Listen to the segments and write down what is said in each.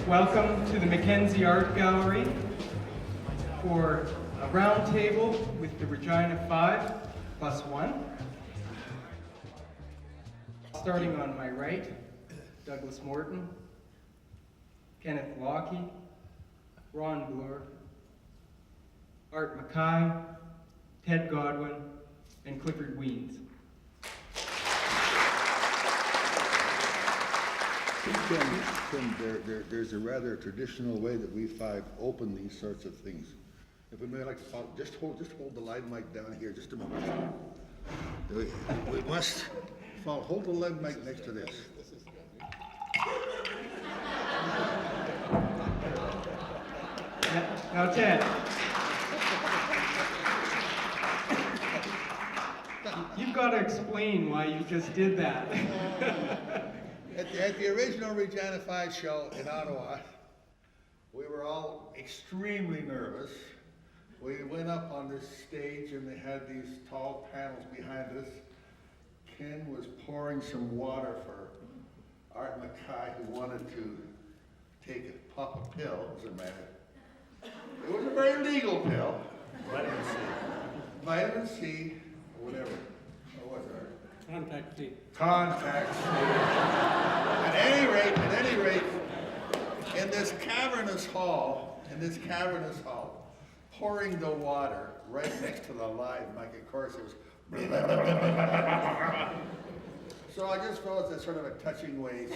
Welcome to the Mackenzie Art Gallery for a round table with the Regina Five +1. Starting on my right, Douglas Morton, Kenneth Lochhead, Ron Bloore, Art McKay, Ted Godwin, and Clifford Weens. Tim, there's a rather traditional way that we five open these sorts of things. If we may like to follow, just hold the live mic down here just a moment. We must follow, hold the live mic next to this. Now, Ted. You've got to explain why you just did that. At the original Regina Five show in Ottawa, we were all extremely nervous. We went up on this stage and they had these tall panels behind us. Ken was pouring some water for Art McKay, who wanted to pop a pill, as a matter. It was a very legal pill. Vitamin C. Vitamin C, or whatever. What was it? Contact C. Contact C. At any rate, in this cavernous hall, pouring the water right next to the live mic, of course it was so I just felt it's a sort of a touching way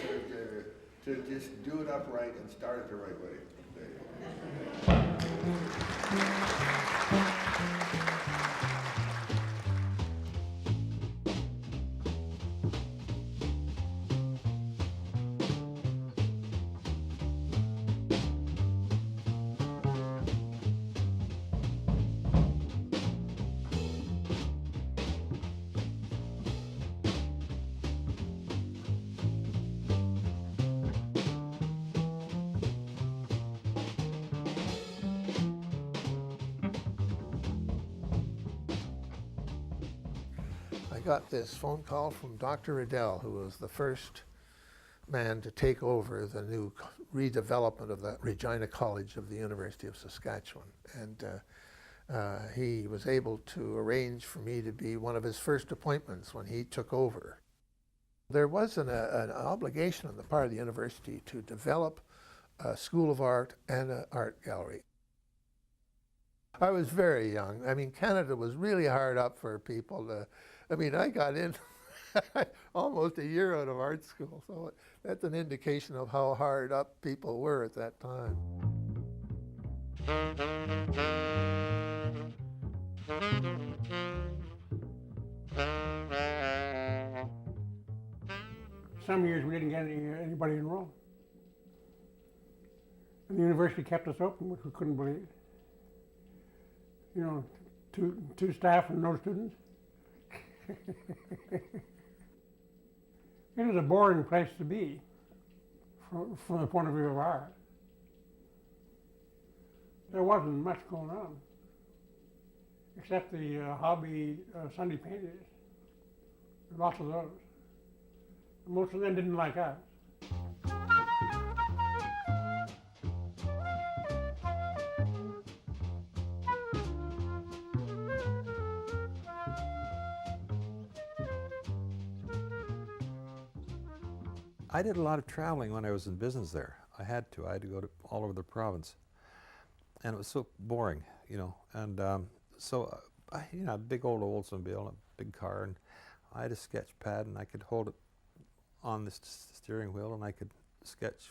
to just do it upright and start it the right way. I got this phone call from Dr. Riddell, who was the first man to take over the new redevelopment of the Regina College of the University of Saskatchewan. And he was able to arrange for me to be one of his first appointments when he took over. There was an obligation on the part of the university to develop a School of Art and an art gallery. I was very young. I mean, Canada was really hard up for people to, I mean, I got in almost a year out of art school, so that's an indication of how hard up people were at that time. Some years we didn't get anybody enrolled. And the university kept us open, which we couldn't believe. You know, two staff and no students. It was a boring place to be from the point of view of art. There wasn't much going on, except the hobby Sunday painters. Lots of those. Most of them didn't like us. I did a lot of traveling when I was in business there. I had to go to all over the province. And it was so boring, you know. And so, you know, a big old Oldsmobile, a big car, and I had a sketch pad and I could hold it on the steering wheel and I could sketch,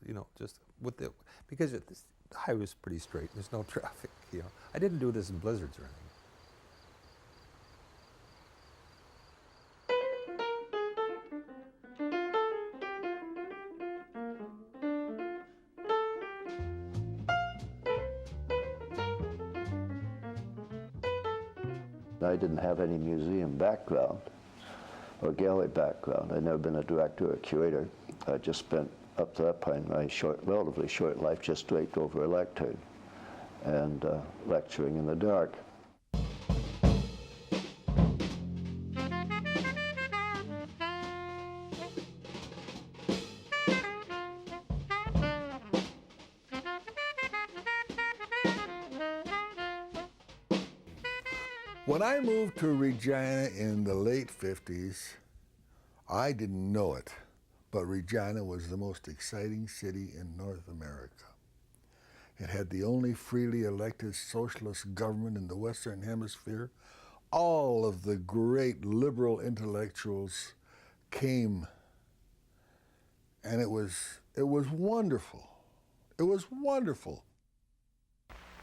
you know, just with the, because the highway was pretty straight, there's no traffic, you know. I didn't do this in blizzards or anything. I didn't have any museum background or gallery background. I'd never been a director or a curator. I just spent up to that point my relatively short life just draped over a lectern and lecturing in the dark. When I moved to Regina in the late 50s, I didn't know it, but Regina was the most exciting city in North America. It had the only freely elected socialist government in the Western Hemisphere. All of the great liberal intellectuals came, and it was wonderful. It was wonderful.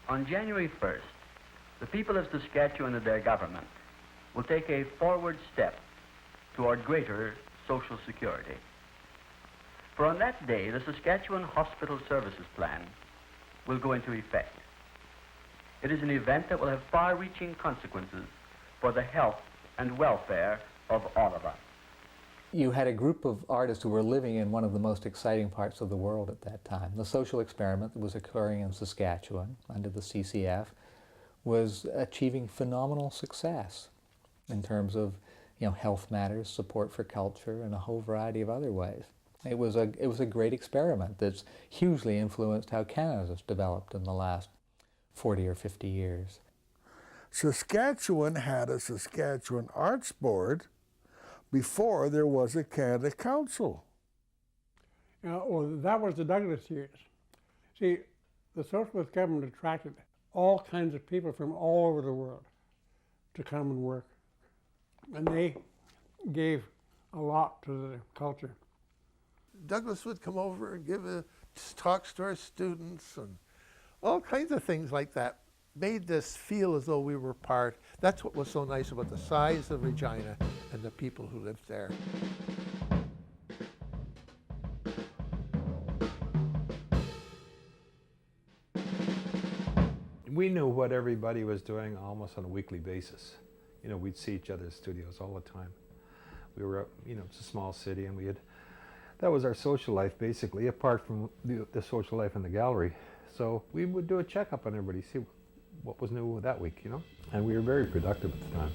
On January 1st, the people of Saskatchewan and their government will take a forward step toward greater social security. For on that day, the Saskatchewan Hospital Services Plan will go into effect. It is an event that will have far-reaching consequences for the health and welfare of all of us. You had a group of artists who were living in one of the most exciting parts of the world at that time. The social experiment that was occurring in Saskatchewan under the CCF was achieving phenomenal success in terms of, health matters, support for culture, and a whole variety of other ways. It was a great experiment that's hugely influenced how Canada's developed in the last 40 or 50 years. Saskatchewan had a Saskatchewan Arts Board before there was a Canada Council. That was the Douglas years. See, the socialist government attracted all kinds of people from all over the world to come and work. And they gave a lot to the culture. Douglas would come over and give talks to our students and all kinds of things like that. Made us feel as though we were part. That's what was so nice about the size of Regina and the people who lived there. We knew what everybody was doing almost on a weekly basis. We'd see each other's studios all the time. We were, it's a small city, and that was our social life basically, apart from the social life in the gallery. So we would do a checkup on everybody, see what was new that week, and we were very productive at the time.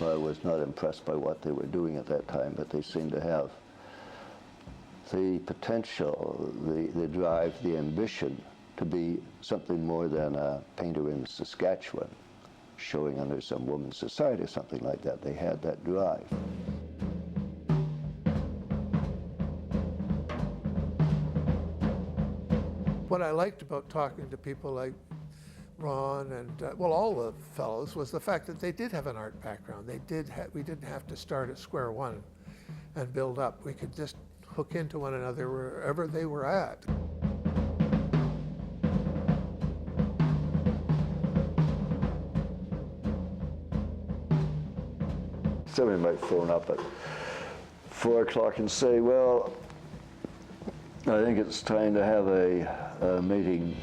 I was not impressed by what they were doing at that time, but they seemed to have the potential, the drive, the ambition to be something more than a painter in Saskatchewan, showing under some women's society or something like that. They had that drive. What I liked about talking to people like Ron and, all the fellows, was the fact that they did have an art background. We didn't have to start at square one and build up. We could just hook into one another wherever they were at. Somebody might phone up at 4 o'clock and say, well, I think it's time to have a meeting.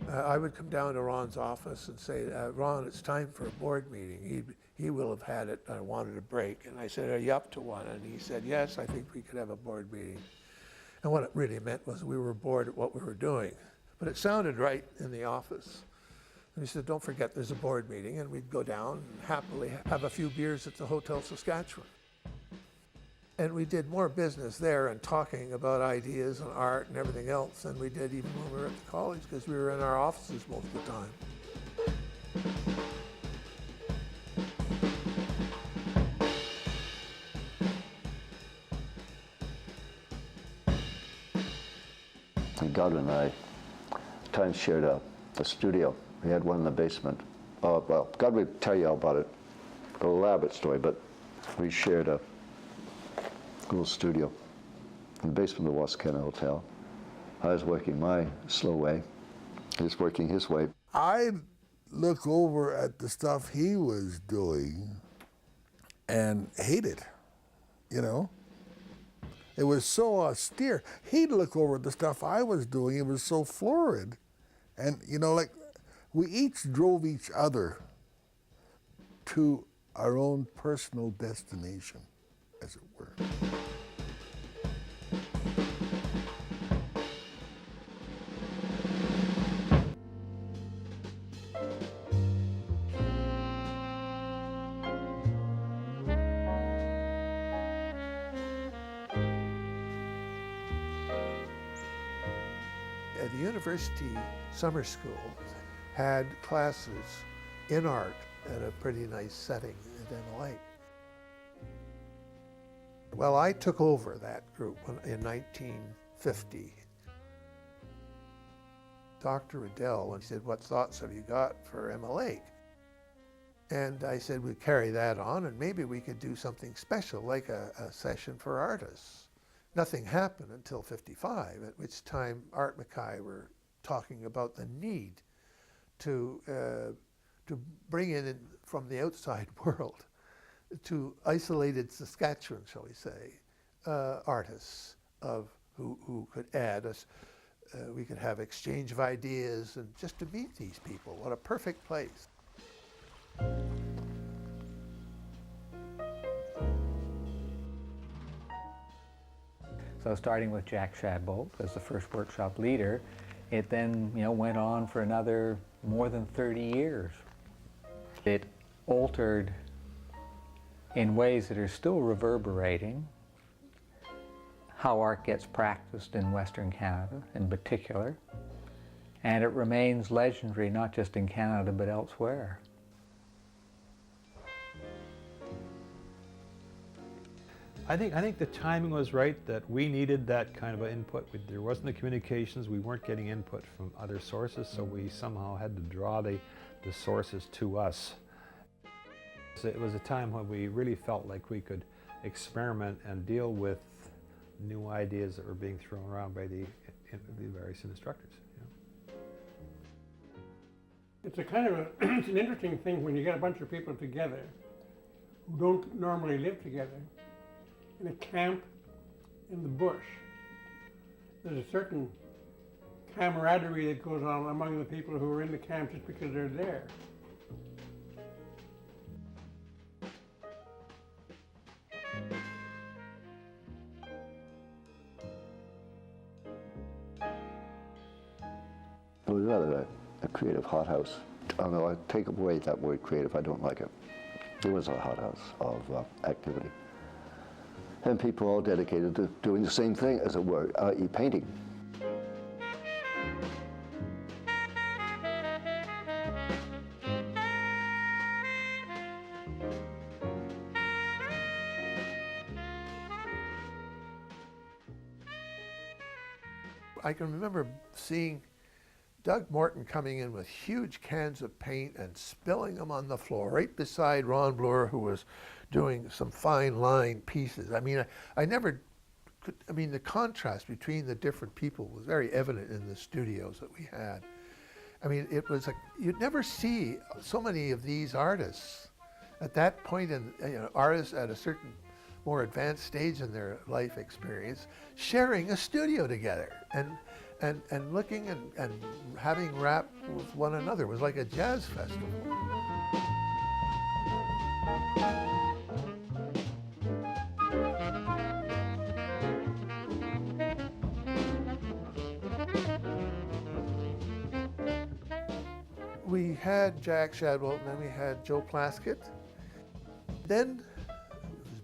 I would come down to Ron's office and say, Ron, it's time for a board meeting. He will have had it. I wanted a break. And I said, are you up to one? And he said, yes, I think we could have a board meeting. And what it really meant was we were bored at what we were doing. But it sounded right in the office. And he said, don't forget there's a board meeting. And we'd go down and happily have a few beers at the Hotel Saskatchewan. And we did more business there and talking about ideas and art and everything else than we did even when we were at the college, because we were in our offices most of the time. And Godwin and I times shared a studio. We had one in the basement. Well, Godwin would tell you all about it. A elaborate story, but we shared a little studio in the basement of the Wascana Hotel. I was working my slow way. He was working his way. I'd look over at the stuff he was doing and hate it, It was so austere. He'd look over at the stuff I was doing, it was so florid. And, we each drove each other to our own personal destination, as it were. the university summer school had classes in art at a pretty nice setting at MLA. Well, I took over that group in 1950. Dr. Riddell, he said, "What thoughts have you got for MLA?" And I said, "We'd carry that on and maybe we could do something special, like a session for artists." Nothing happened until '55, at which time Art McKay were talking about the need to bring in from the outside world to isolated Saskatchewan, shall we say, artists who could add us. We could have exchange of ideas and just to meet these people. What a perfect place. So starting with Jack Shadbolt as the first workshop leader, it then went on for another more than 30 years. It altered in ways that are still reverberating how art gets practiced in Western Canada in particular, and it remains legendary not just in Canada but elsewhere. I think the timing was right, that we needed that kind of input. There wasn't the communications, we weren't getting input from other sources, so we somehow had to draw the sources to us. So it was a time when we really felt like we could experiment and deal with new ideas that were being thrown around by the various instructors. It's a kind of it's an interesting thing when you get a bunch of people together who don't normally live together in a camp in the bush. There's a certain camaraderie that goes on among the people who are in the camp just because they're there. It was rather a creative hothouse. Although I take away that word creative, I don't like it. It was a hothouse of activity. And people all dedicated to doing the same thing, as it were, i.e. painting. I can remember seeing Doug Morton coming in with huge cans of paint and spilling them on the floor right beside Ron Bloore, who was doing some fine line pieces. I mean, I never could, I mean, the contrast between the different people was very evident in the studios that we had. I mean, it was like, you'd never see so many of these artists at that point in, artists at a certain more advanced stage in their life experience, sharing a studio together and looking and having rap with one another. It was like a jazz festival. We had Jack Shadbolt, and then we had Joe Plaskett. Then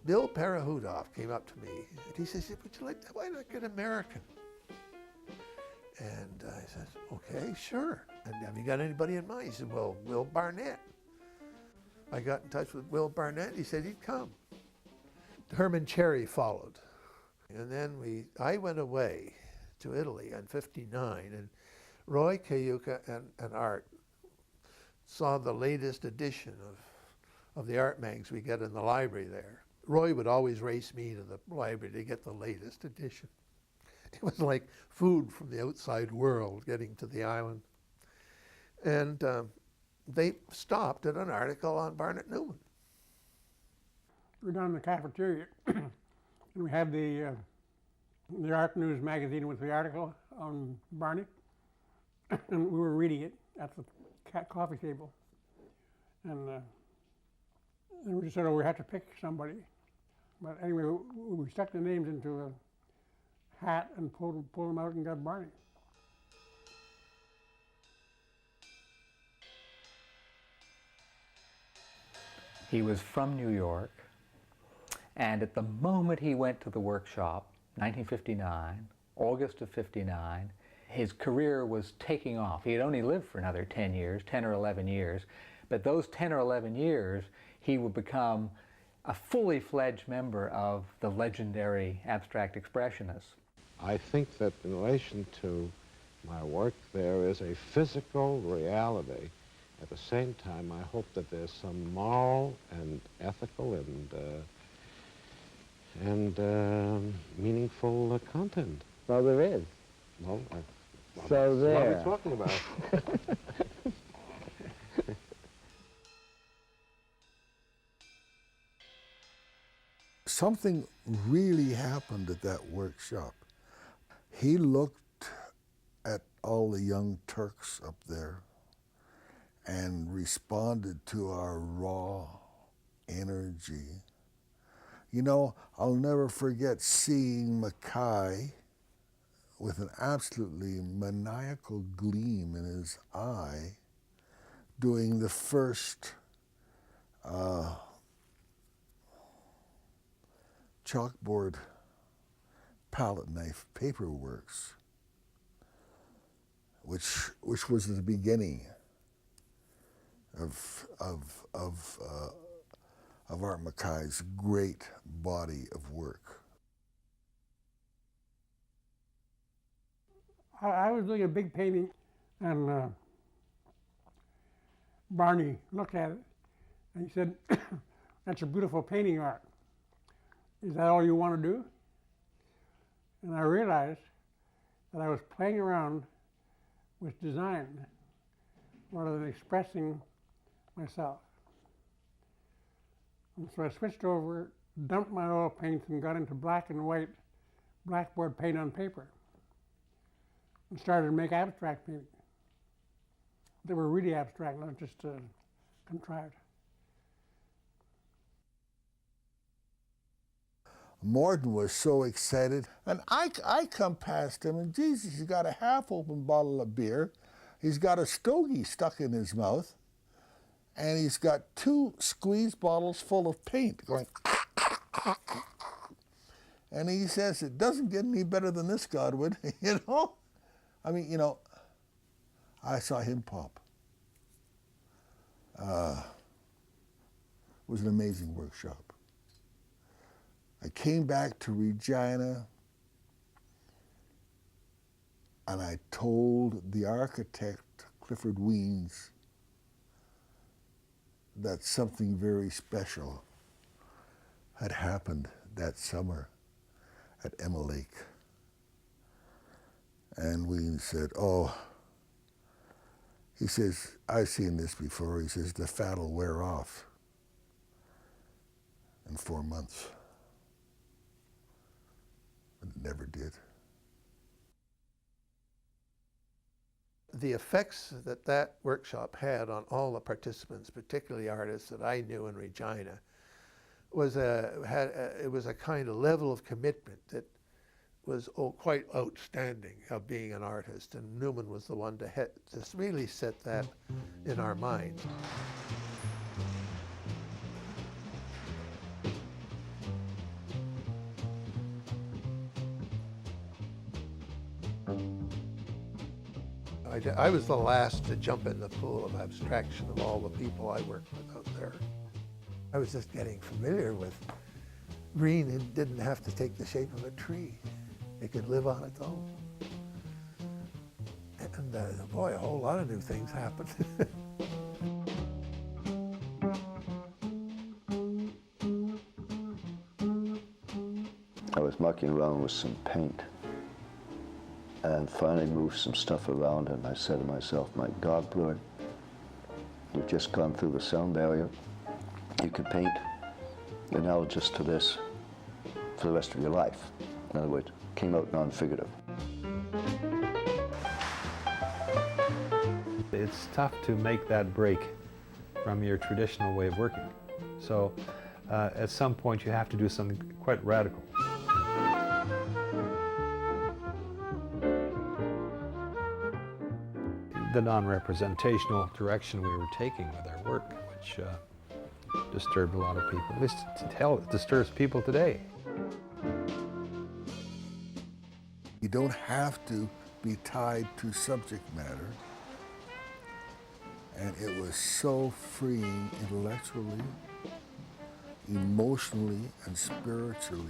Bill Parahudoff came up to me, and he says, "Would you like, why not get American?" And I said, "Okay, sure. And have you got anybody in mind?" He said, "Well, Will Barnett." I got in touch with Will Barnett. He said he'd come. Herman Cherry followed. And then I went away to Italy in '59, and Roy Cayuca and Art saw the latest edition of the art mags we get in the library there. Roy would always race me to the library to get the latest edition. It was like food from the outside world getting to the island. And they stopped at an article on Barnett Newman. We were down in the cafeteria, and we had the Art News magazine with the article on Barney, and we were reading it at the coffee table. And we just said, "Oh, we have to pick somebody." But anyway, we stuck the names into a hat and pulled them out and got Barney. He was from New York, and at the moment he went to the workshop, 1959, August of '59, his career was taking off. He had only lived for another 10 years, 10 or 11 years, but those 10 or 11 years, he would become a fully fledged member of the legendary abstract expressionists. I think that in relation to my work, there is a physical reality. At the same time, I hope that there's some moral and ethical and meaningful content. Well, there is. Well, So that's what there. we're talking about. Something really happened at that workshop. He looked at all the young Turks up there and responded to our raw energy. You know, I'll never forget seeing McKay with an absolutely maniacal gleam in his eye doing the first chalkboard palette knife paperworks, which was the beginning of Art McKay's great body of work. I was doing a big painting, and Barney looked at it, and he said, "That's a beautiful painting, Art. Is that all you want to do?" And I realized that I was playing around with design rather than expressing myself. And so I switched over, dumped my oil paints, and got into black and white blackboard paint on paper, and started to make abstract painting. They were really abstract, not just contrived. Morton was so excited, and I come past him, and Jesus, he's got a half-open bottle of beer, he's got a stogie stuck in his mouth, and he's got 2 squeeze bottles full of paint going, and he says, "It doesn't get any better than this, Godwin," you know? I mean, you know, I saw him pop. It was an amazing workshop. I came back to Regina, and I told the architect, Clifford Weens, that something very special had happened that summer at Emma Lake. And Weens said, "Oh," he says, "I've seen this before." He says, "The fat'll wear off in 4 months." But it never did. The effects that that workshop had on all the participants, particularly artists that I knew in Regina, was it was a kind of level of commitment that was quite outstanding of being an artist, and Newman was the one to really set that in our minds. I was the last to jump in the pool of abstraction of all the people I worked with out there. I was just getting familiar with green. It didn't have to take the shape of a tree. It could live on its own. And boy, a whole lot of new things happened. I was mucking around with some paint and finally moved some stuff around, and I said to myself, "My God, Bloore, you've just gone through the sound barrier. You can paint analogous to this for the rest of your life." In other words, came out non-figurative. It's tough to make that break from your traditional way of working. So at some point you have to do something quite radical. The non-representational direction we were taking with our work, which disturbed a lot of people. At least, hell, it disturbs people today. You don't have to be tied to subject matter. And it was so freeing intellectually, emotionally, and spiritually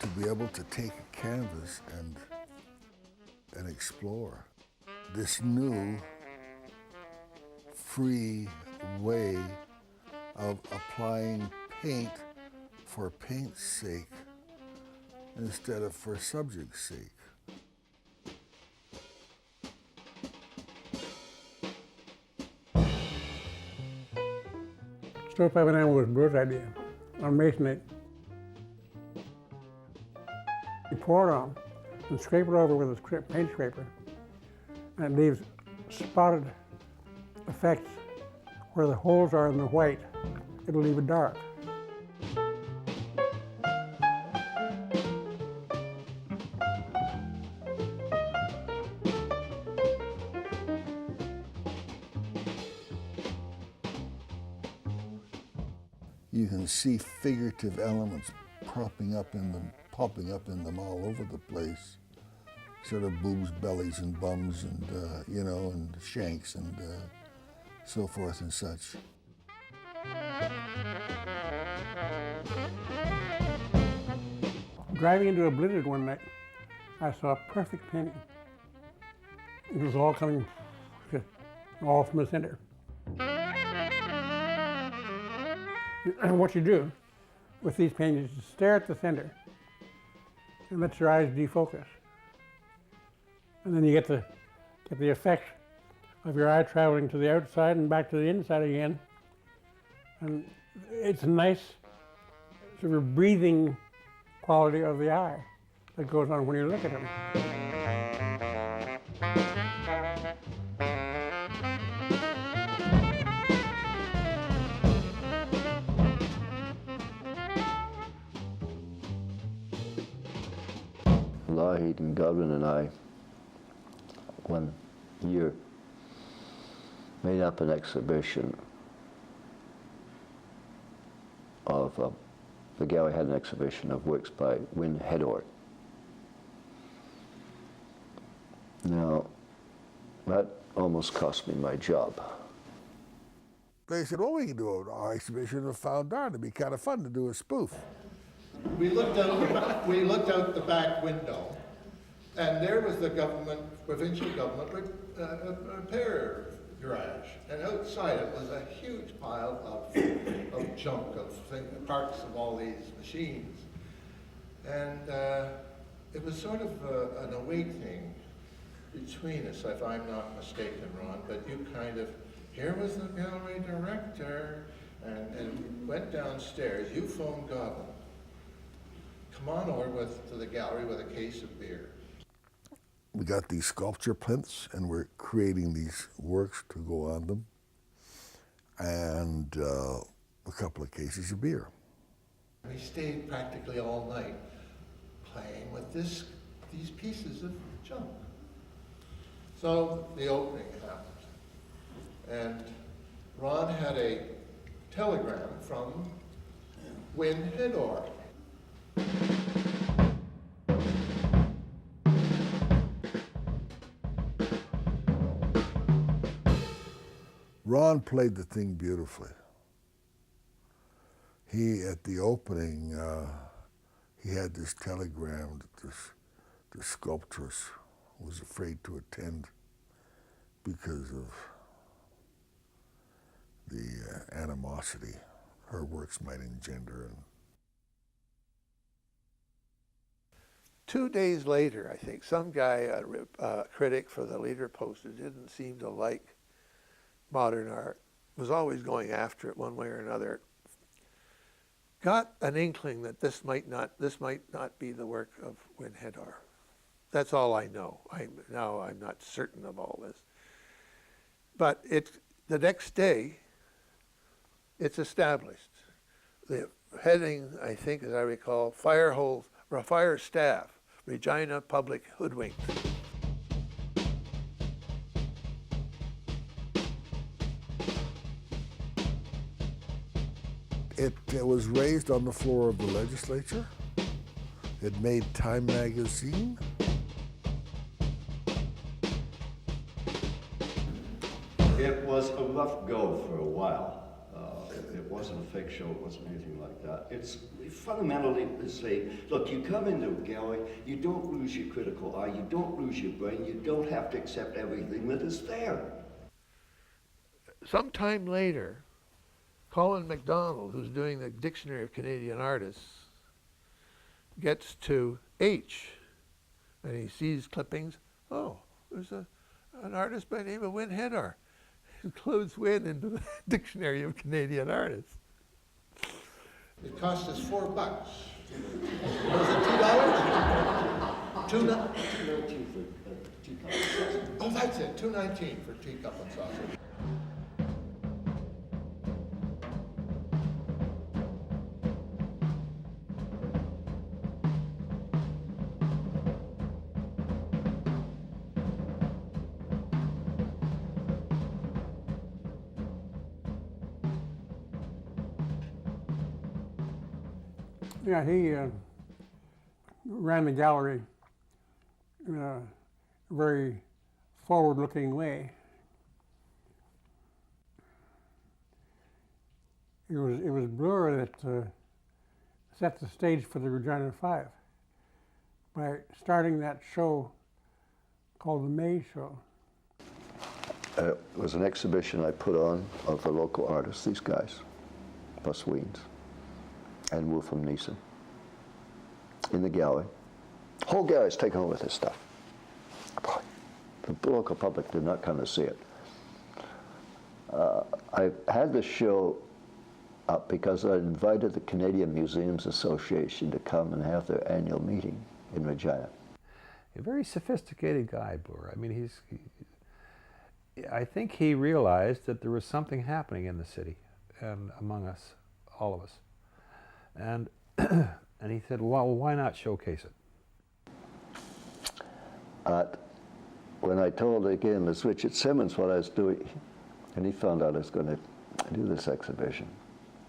to be able to take a canvas and explore this new, free way of applying paint for paint's sake instead of for subject's sake. Stovepipe enamel was Bloore's idea on masonite. You pour it on and scrape it over with a paint scraper, and it leaves spotted effects where the holes are in the white. It'll leave it dark. You can see figurative elements popping up in them all over the place. Sort of boobs, bellies, and bums, and and shanks, and so forth and such. Driving into a blizzard one night, I saw a perfect painting. It was all coming all from the center. And what you do with these paintings is stare at the center and let your eyes defocus. And then you get the effect of your eye traveling to the outside and back to the inside again. And it's a nice sort of breathing quality of the eye that goes on when you look at them. Lochhead and Godwin and I, one year, made up an exhibition of, the gallery had an exhibition of works by Win Hedor. Now, that almost cost me my job. They said, well, we can do an exhibition of found art. It'd be kind of fun to do a spoof. We looked out the back window, and there was the provincial government repair garage, and outside it was a huge pile of junk, parts of all these machines. And it was sort of an awakening between us, if I'm not mistaken, Ron, but you kind of, here was the gallery director, and went downstairs, you phoned Godwin. Come on over to the gallery with a case of beer. We got these sculpture plinths, and we're creating these works to go on them, and a couple of cases of beer. We stayed practically all night playing with these pieces of junk. So the opening happened, and Ron had a telegram from Win Hedor. Ron played the thing beautifully. He, at the opening, he had this telegram that the sculptress was afraid to attend because of the animosity her works might engender. 2 days later, I think, some guy, a critic for the Leader Post who didn't seem to like modern art, was always going after it one way or another, got an inkling that this might not be the work of Win Hedor. That's all I know. Now I'm not certain of all this. But the next day, it's established. The heading, I think, as I recall, Fire Staff, Regina Public Hoodwinked. It was raised on the floor of the legislature. It made Time magazine. It was a rough go for a while. It wasn't a fake show, it wasn't anything like that. It's fundamentally to say, look, you come into a gallery, you don't lose your critical eye, you don't lose your brain, you don't have to accept everything that is there. Sometime later, Colin MacDonald, who's doing the Dictionary of Canadian Artists, gets to H, and he sees clippings. Oh, there's an artist by the name of Win Hedar. He includes Win into the Dictionary of Canadian Artists. It cost us $4. Was it $2? $2.19 for teacup and saucer. Oh, that's it, $2.19 for teacup and saucer. Yeah, he ran the gallery in a very forward-looking way. It was Bloore that set the stage for the Regina Five by starting that show called the May Show. It was an exhibition I put on of the local artists, these guys, plus Weens, and Wolf from Nielsen, in the gallery. Whole gallery's taken over with this stuff. Boy, the local public did not come to see it. I had the show up because I invited the Canadian Museums Association to come and have their annual meeting in Regina. A very sophisticated guy, Bloore. I mean, I think he realized that there was something happening in the city and among us, all of us. And, and he said, well, why not showcase it? When I told, again, this Richard Simmons what I was doing, and he found out I was going to do this exhibition,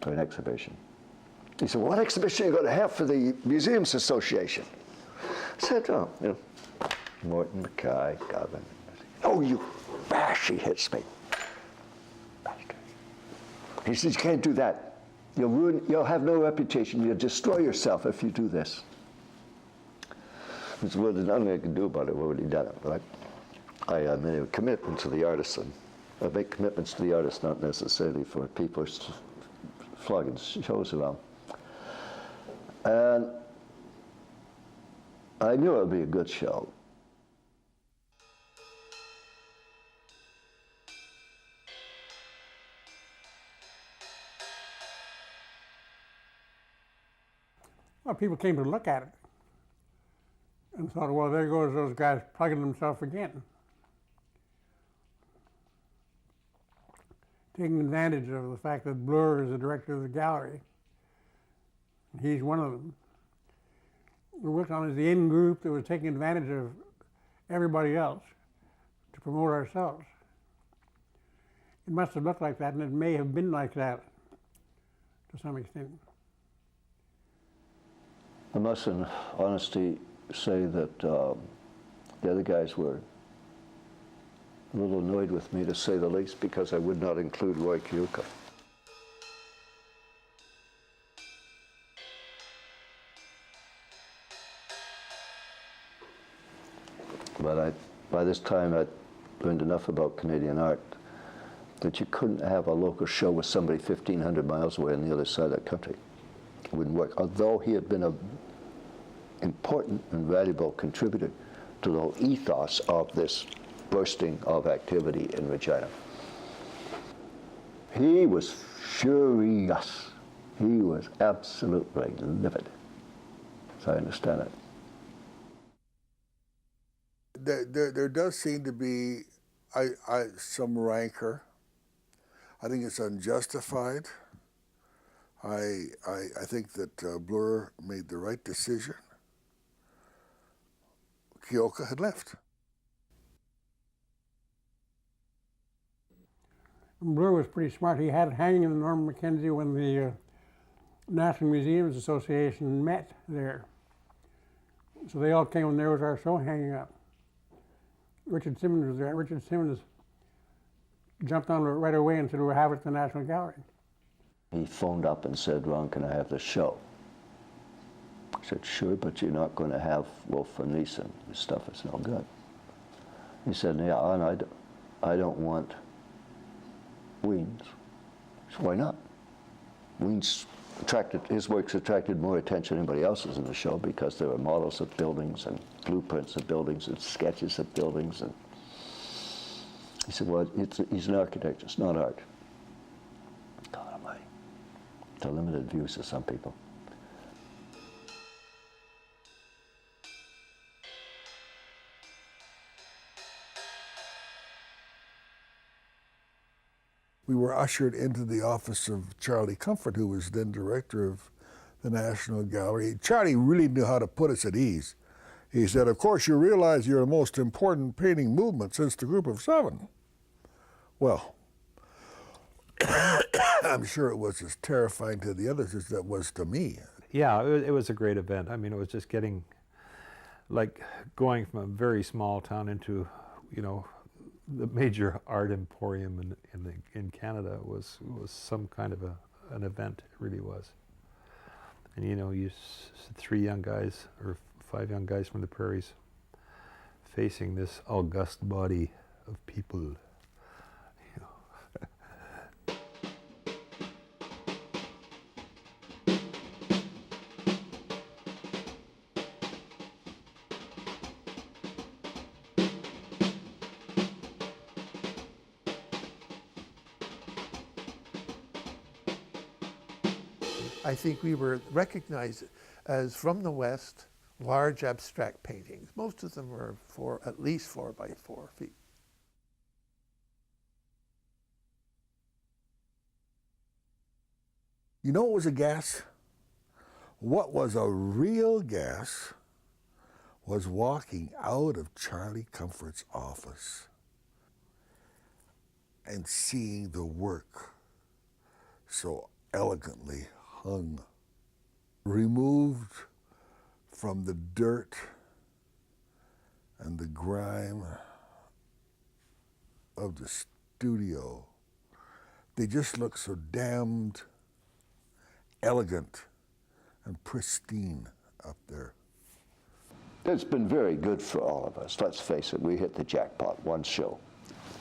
or an exhibition. He said, well, what exhibition are you going to have for the Museums Association? I said, oh, you know, Morton, McKay, Godwin. Oh, you bash, he hits me. He says, you can't do that. You'll have no reputation. You'll destroy yourself if you do this. There's well, there's nothing I can do about it. I've already done it. But I made a commitment to the artist, and I make commitments to the artist, not necessarily for people flogging shows around. And I knew it would be a good show. Well, people came to look at it and thought, well, there goes those guys plugging themselves again. Taking advantage of the fact that Bloore is the director of the gallery. He's one of them. We worked on as the in group that was taking advantage of everybody else to promote ourselves. It must have looked like that, and it may have been like that to some extent. I must, in honesty, say that the other guys were a little annoyed with me, to say the least, because I would not include Roy Kyuka. But by this time, I'd learned enough about Canadian art that you couldn't have a local show with somebody 1,500 miles away on the other side of the country. It wouldn't work. Although he had been an important and valuable contributor to the whole ethos of this bursting of activity in Regina. He was furious. He was absolutely livid, as I understand it. There does seem to be some rancor. I think it's unjustified. I think that Bloore made the right decision. Kyoka had left. Bloore was pretty smart. He had it hanging in the Norman Mackenzie when the National Museums Association met there. So they all came, and there was our show hanging up. Richard Simmons was there. Richard Simmons jumped on it right away and said, we'll have it at the National Gallery. He phoned up and said, Ron, can I have the show? I said, sure, but you're not going to have Wolf and Nielsen. This stuff is no good. He said, yeah, and I don't want Wiens. So why not? Wiens his works attracted more attention than anybody else's in the show because there were models of buildings and blueprints of buildings and sketches of buildings. And he said, well, he's an architect, it's not art. God almighty. The limited views of some people. We were ushered into the office of Charlie Comfort, who was then director of the National Gallery. Charlie really knew how to put us at ease. He said, of course, you realize you're the most important painting movement since the Group of Seven. Well, I'm sure it was as terrifying to the others as it was to me. Yeah, it was a great event. I mean, it was just getting, like, going from a very small town into, you know, the major art emporium in Canada was some kind of an event. It really was. And you know, three young guys or five young guys from the prairies facing this august body of people. You know. I think we were recognized as, from the West, large abstract paintings. Most of them were at least 4 by 4 feet. You know what was a gas? What was a real gas was walking out of Charlie Comfort's office and seeing the work so elegantly hung, removed from the dirt and the grime of the studio. They just look so damned elegant and pristine up there. It's been very good for all of us. Let's face it, we hit the jackpot, one show.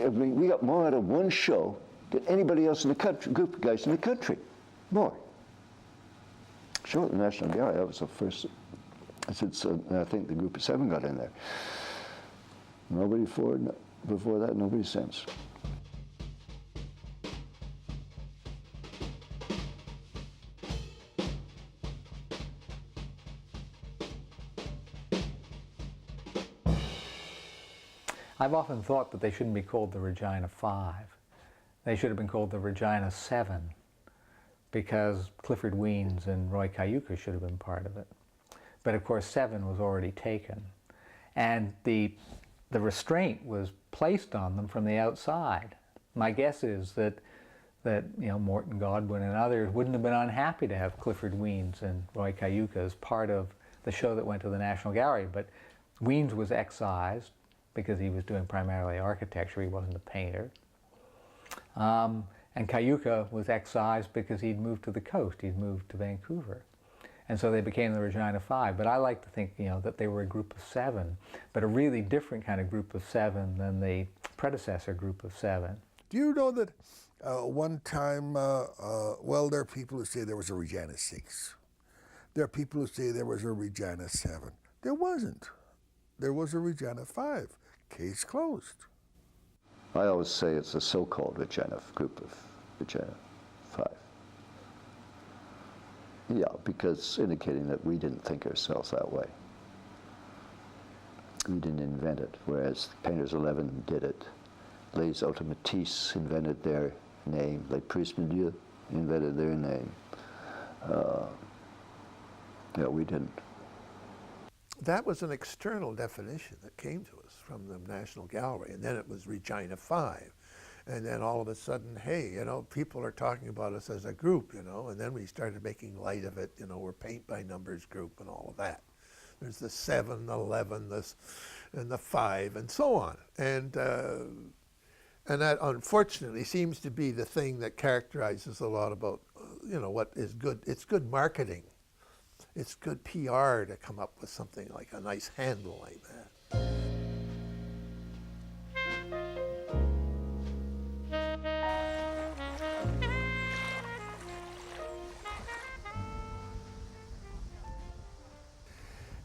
I mean, we got more out of one show than anybody else in the country, group of guys in the country. More. Show at the National Gallery, that was the first, I think the Group of Seven got in there. Nobody before that, nobody since. I've often thought that they shouldn't be called the Regina Five. They should have been called the Regina Seven, because Clifford Wiens and Roy Cayuca should have been part of it. But of course, 7 was already taken. And the restraint was placed on them from the outside. My guess is that you know, Morton, Godwin, and others wouldn't have been unhappy to have Clifford Wiens and Roy Cayuca as part of the show that went to the National Gallery. But Wiens was excised because he was doing primarily architecture, he wasn't a painter. And Cayuca was excised because he'd moved to the coast, he'd moved to Vancouver. And so they became the Regina Five. But I like to think, you know, that they were a group of 7, but a really different kind of group of 7 than the predecessor group of 7. Do you know that one time, well, there are people who say there was a Regina 6. There are people who say there was a Regina 7. There wasn't. There was a Regina 5. Case closed. I always say it's a so-called group of Regina 5. Yeah, because indicating that we didn't think ourselves that way. We didn't invent it, whereas Painters 11 did it. Les Automatistes invented their name. Les Prismes invented their name. Yeah, we didn't. That was an external definition that came to us from the National Gallery, and then it was Regina 5. And then all of a sudden, hey, you know, people are talking about us as a group, you know, and then we started making light of it, you know, we're paint by numbers group and all of that. There's the 7, the 11, and the 5, and so on. And And that, unfortunately, seems to be the thing that characterizes a lot about, what is good. It's good marketing. It's good PR to come up with something like a nice handle like that.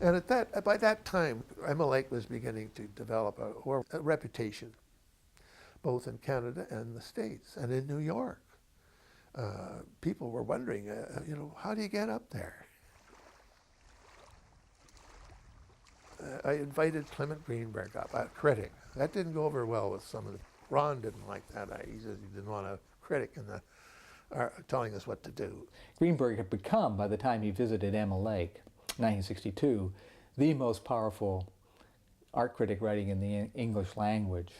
And by that time, MLA was beginning to develop a reputation, both in Canada and the States, and in New York. People were wondering, how do you get up there? I invited Clement Greenberg up, a critic. That didn't go over well with some of the, Ron didn't like that. He said he didn't want a critic in the, telling us what to do. Greenberg had become, by the time he visited Emma Lake, 1962, the most powerful art critic writing in the English language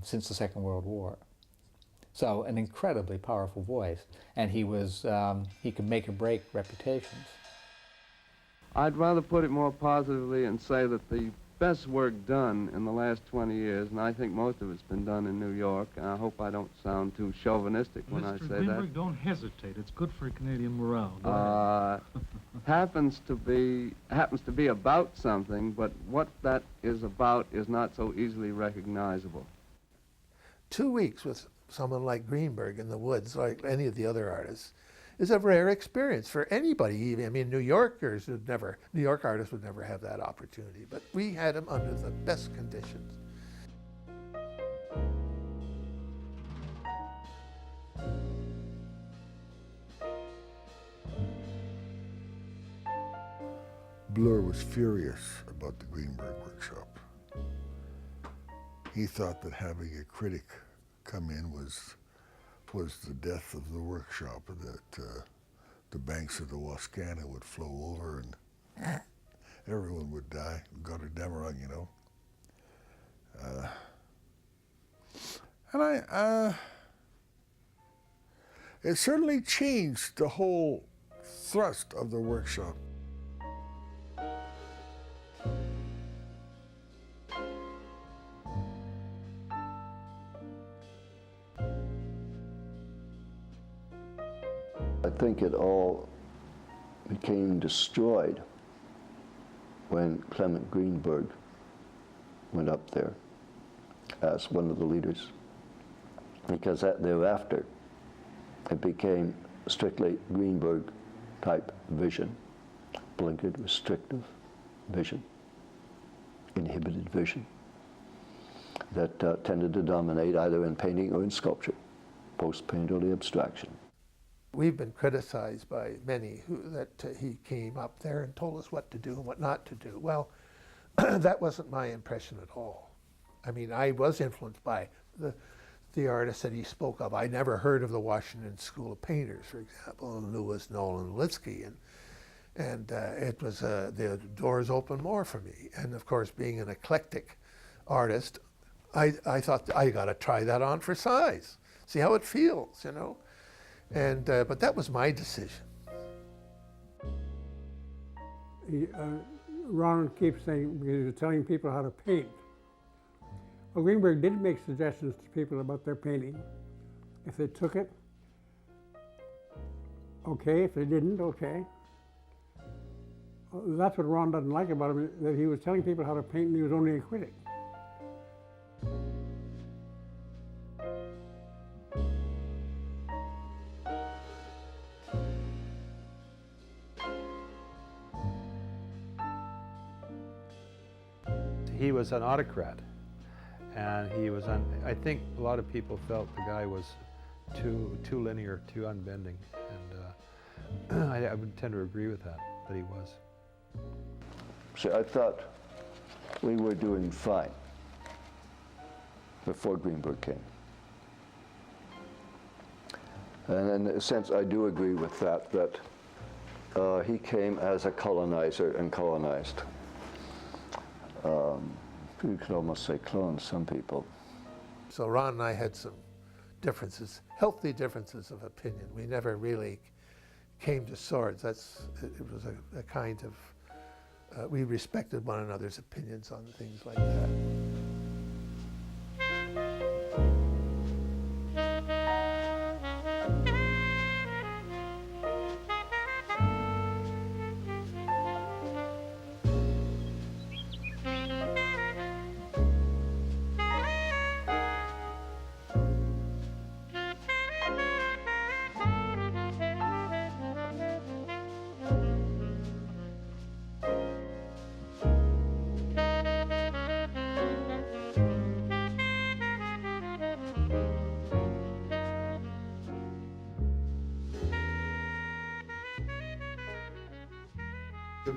since the Second World War. So an incredibly powerful voice, and he could make or break reputations. I'd rather put it more positively and say that the best work done in the last 20 years, and I think most of it's been done in New York, and I hope I don't sound too chauvinistic when I say Greenberg, that. don't hesitate. It's good for Canadian morale. Happens to be about something, but what that is about is not so easily recognizable. 2 weeks with someone like Greenberg in the woods, like any of the other artists, is a rare experience for anybody. I mean, New York artists would never have that opportunity, but we had them under the best conditions. Bloore was furious about the Greenberg workshop. He thought that having a critic come in was the death of the workshop, that the banks of the Wascana would flow over and everyone would die. Gotterdammerung, And it certainly changed the whole thrust of the workshop. I think it all became destroyed when Clement Greenberg went up there as one of the leaders, because thereafter it became strictly Greenberg type vision, blinkered, restrictive vision, inhibited vision that tended to dominate either in painting or in sculpture, post-painterly abstraction. We've been criticized by many that he came up there and told us what to do and what not to do. Well, that wasn't my impression at all. I mean, I was influenced by the artists that he spoke of. I never heard of the Washington School of Painters, for example, and Lewis, Nolan, Litsky, and it was the doors opened more for me. And of course, being an eclectic artist, I thought I got to try that on for size, see how it feels, And, but that was my decision. Ron keeps saying, because he was telling people how to paint. Well, Greenberg did make suggestions to people about their painting. If they took it, okay. If they didn't, okay. That's what Ron doesn't like about him, that he was telling people how to paint and he was only a critic. He was an autocrat, and I think a lot of people felt the guy was too linear, too unbending, and I would tend to agree with that he was. See, I thought we were doing fine before Greenberg came. And in a sense, I do agree with that he came as a colonizer and colonized. You could almost say clone some people. So Ron and I had some differences, healthy differences of opinion. We never really came to swords. It was a kind of, we respected one another's opinions on things like that.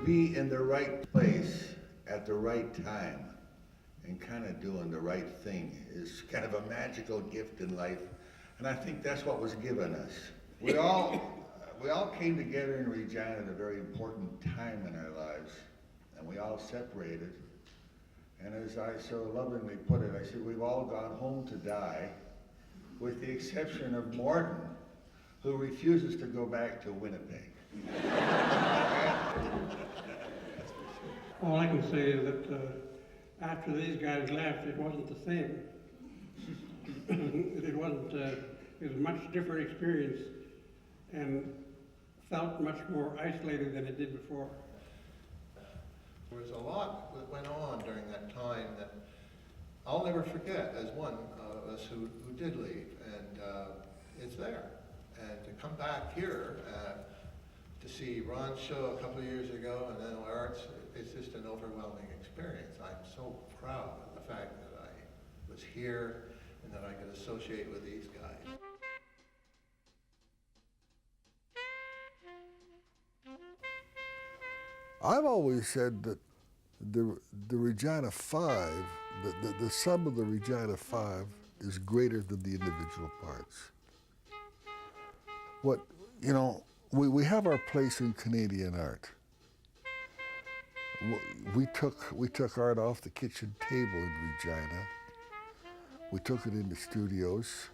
be in the right place at the right time and kind of doing the right thing is kind of a magical gift in life. And I think that's what was given us. We all came together in Regina at a very important time in our lives, and we all separated. And as I so lovingly put it, I said, we've all gone home to die, with the exception of Morton, who refuses to go back to Winnipeg. All I can say is that after these guys left, it wasn't the same. It wasn't, it was a much different experience and felt much more isolated than it did before. There was a lot that went on during that time that I'll never forget as one of us who did leave, and it's there. And to come back here to see Ron's show a couple of years ago and then Art's, it's just an overwhelming experience. I'm so proud of the fact that I was here and that I could associate with these guys. I've always said that the Regina Five, the sum of the Regina Five is greater than the individual parts. What, you know, we have our place in Canadian art. We took art off the kitchen table in Regina. We took it into studios.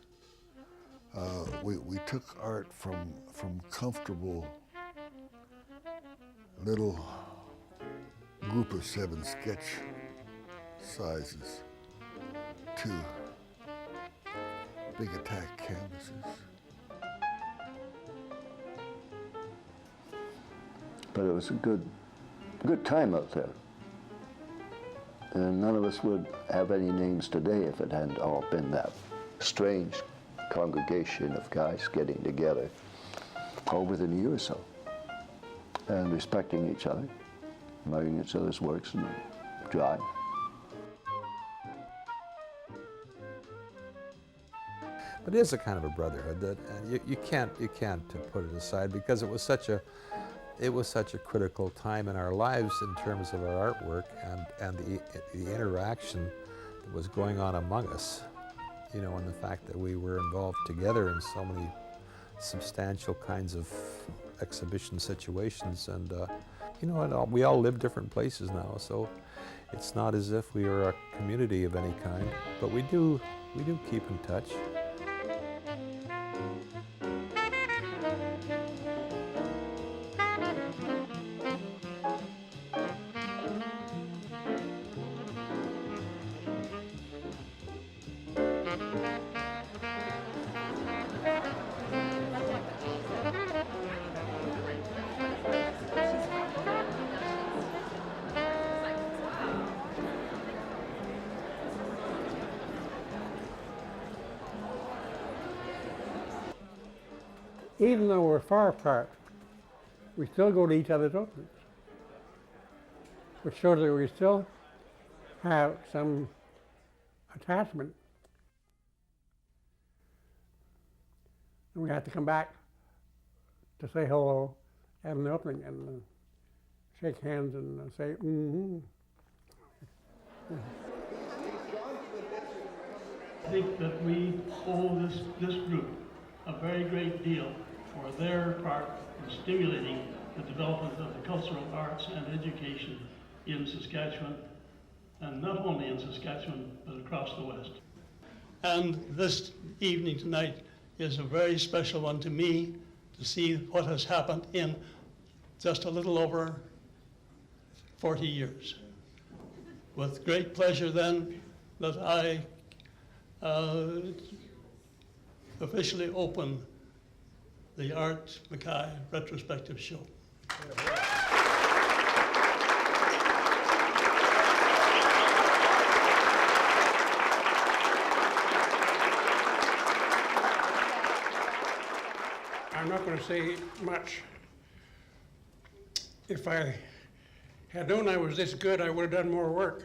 We took art from comfortable little group of 7 sketch sizes to big attack canvases. But it was a good time out there. And none of us would have any names today if it hadn't all been that strange congregation of guys getting together all within a year or so and respecting each other, admiring each other's works and drive. But it is a kind of a brotherhood that you can't put it aside, because it was such a critical time in our lives in terms of our artwork and the interaction that was going on among us, you know, and the fact that we were involved together in so many substantial kinds of exhibition situations, and you know, we all live different places now, so it's not as if we are a community of any kind, but we do keep in touch. Even though we're far apart, we still go to each other's openings, which shows that we still have some attachment. And we have to come back to say hello at an opening and shake hands and say, mm-hmm. I think that we owe this group a very great deal for their part in stimulating the development of the cultural arts and education in Saskatchewan, and not only in Saskatchewan, but across the West. And this evening tonight is a very special one to me, to see what has happened in just a little over 40 years. With great pleasure then that I officially open the Art McKay retrospective show. I'm not going to say much. If I had known I was this good, I would have done more work.